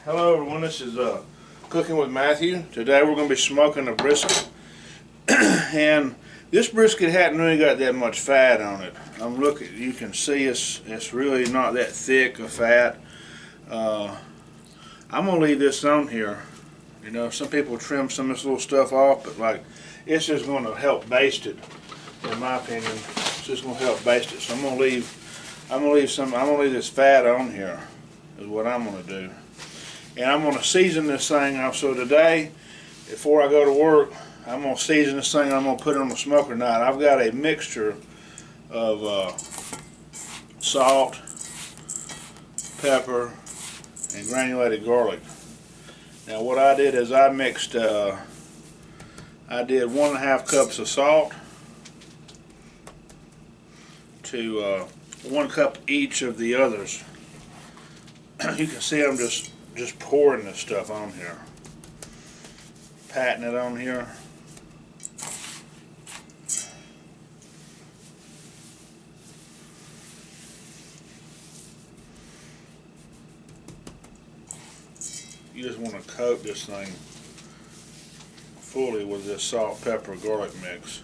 Hello everyone, this is Cooking with Matthew. Today we're going to be smoking a brisket. And this brisket hadn't really got that much fat on it. I'm looking, you can see it's really not that thick of fat. I'm going to leave this on here. You know, some people trim some of this little stuff off, but like, it's just going to help baste it, in my opinion. It's just going to help baste it. So I'm going to leave this fat on here, is what I'm going to do. And I'm going to season this thing up. So today, before I go to work, I'm going to season this thing. I'm going to put it on the smoker tonight. I've got a mixture of salt, pepper, and granulated garlic. Now what I did is I mixed, I did 1.5 cups of salt to 1 cup each of the others. You can see I'm just pouring this stuff on here, patting it on here. You just want to coat this thing fully with this salt, pepper, garlic mix.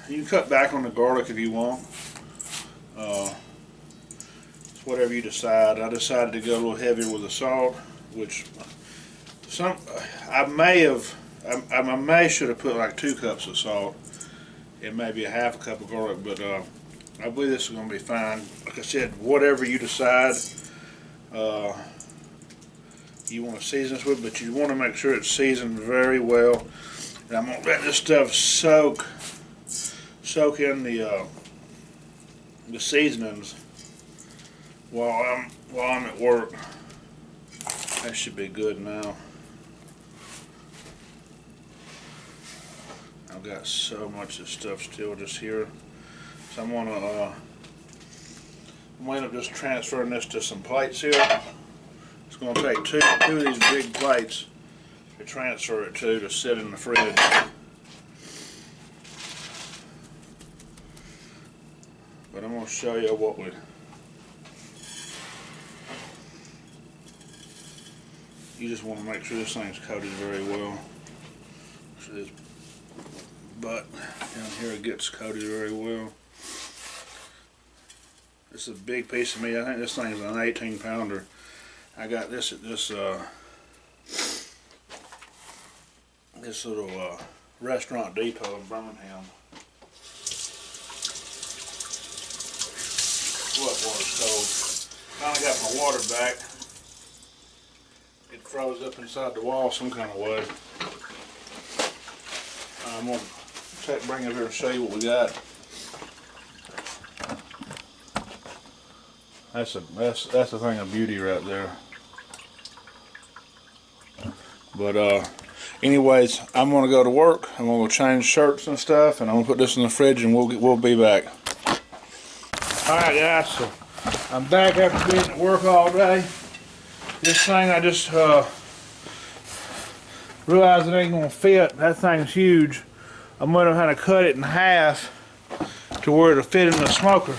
You can cut back on the garlic if you want. Whatever you decide. I decided to go a little heavier with the salt, which I may should have put like 2 cups of salt and maybe a ½ cup of garlic, but I believe this is going to be fine. Like I said, whatever you decide you want to season this with, but you want to make sure it's seasoned very well. And I'm going to let this stuff soak in the seasonings while I'm at work. That should be good now. I've got so much of stuff still just here, so I'm gonna end up just transferring this to some plates here. It's gonna take two of these big plates to transfer it to sit in the fridge. But I'm gonna show you what we. You just want to make sure this thing's coated very well. So this butt down here gets coated very well. This is a big piece of meat. I think this thing is an 18-pounder. I got this at this little restaurant depot in Birmingham. What water's cold? Finally got my water back. It froze up inside the wall some kind of way. I'm going to bring it over here and show you what we got. That's a thing of beauty right there. But anyways, I'm going to go to work. I'm going to go change shirts and stuff, and I'm going to put this in the fridge, and we'll be back. All right, guys. So I'm back after being at work all day. This thing, I just realized it ain't gonna fit. That thing's huge. I'm gonna have to cut it in half to where it'll fit in the smoker.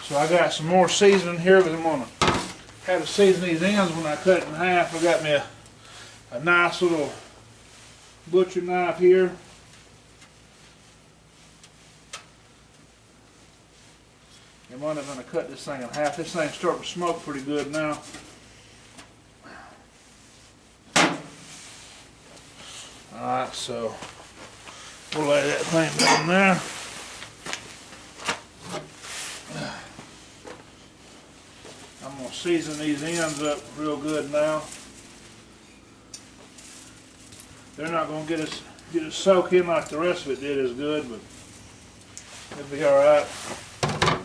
So I got some more seasoning here, because I'm gonna have to season these ends when I cut it in half. I got me a nice little butcher knife here. I'm only gonna cut this thing in half. This thing's starting to smoke pretty good now. Alright, so we'll lay that thing down there. I'm going to season these ends up real good now. They're not going to get it soak in like the rest of it did as good, but it'll be alright.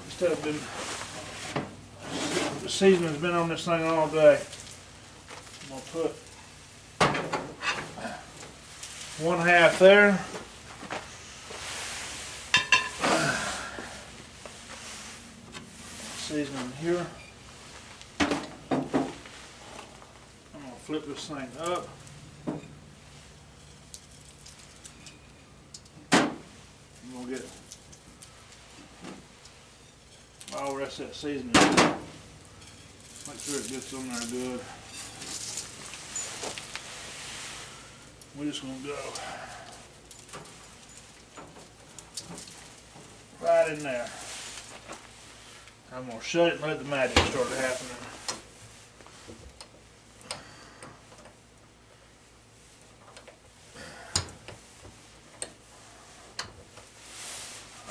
Instead of the seasoning's been on this thing all day. I'm going to put 1/2 there. Seasoning here. I'm going to flip this thing up. I'm going to get all the rest of that seasoning. Make Make sure it gets on there good. We're just gonna go right in there. I'm gonna shut it and let the magic start happening.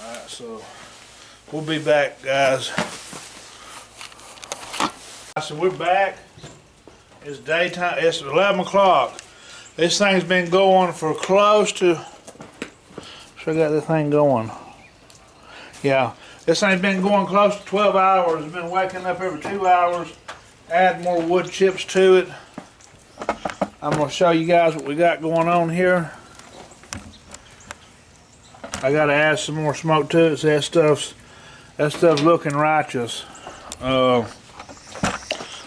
Alright, so we'll be back, guys. So we're back. It's daytime. It's 11 o'clock. This thing's been going for close to. So I got this thing going. Yeah, this thing's been going close to 12 hours. It's been waking up every 2 hours. Add more wood chips to it. I'm gonna show you guys what we got going on here. I gotta add some more smoke to it. So that stuff's looking righteous.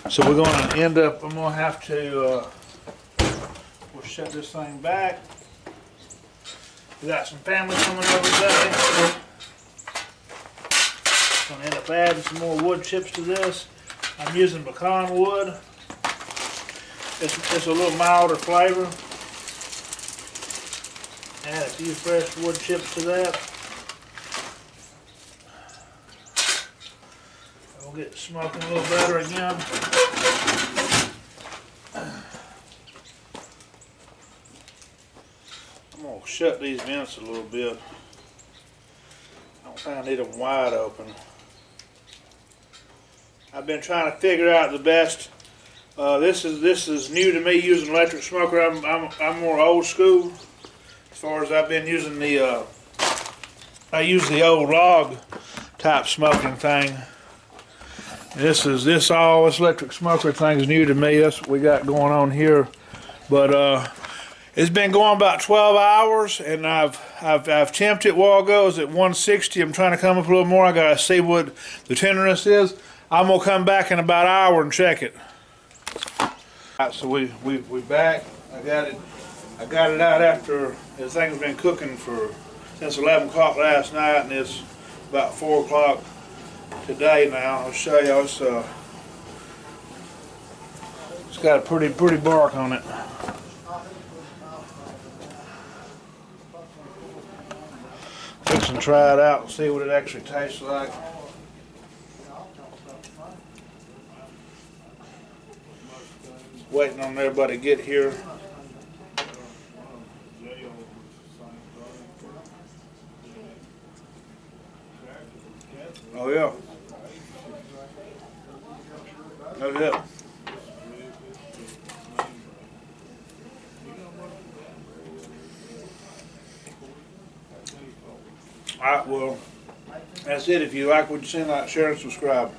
So we're gonna end up. I'm gonna have to. We'll shut this thing back. We got some family coming over today. Gonna end up adding some more wood chips to this. I'm using pecan wood. It's a little milder flavor. Add a few fresh wood chips to that. We'll get it smoking a little better again. I'm going to shut these vents a little bit. I don't think I need them wide open. I've been trying to figure out the best. This is new to me using electric smoker. I'm more old school as far as I've been using the. I use the old log type smoking thing. This electric smoker thing is new to me. That's what we got going on here. But it's been going about 12 hours, and I've temped it while it goes at 160. I'm trying to come up a little more. I gotta see what the tenderness is. I'm gonna come back in about an hour and check it. All right, so we back. I got it out after this thing's been cooking since 11 o'clock last night, and it's about 4 o'clock today now. I'll show you. It's got a pretty bark on it. Fix and try it out and see what it actually tastes like. Waiting on everybody to get here. Oh yeah. No doubt. Alright, well, that's it. If you like what you see, like, share, and subscribe.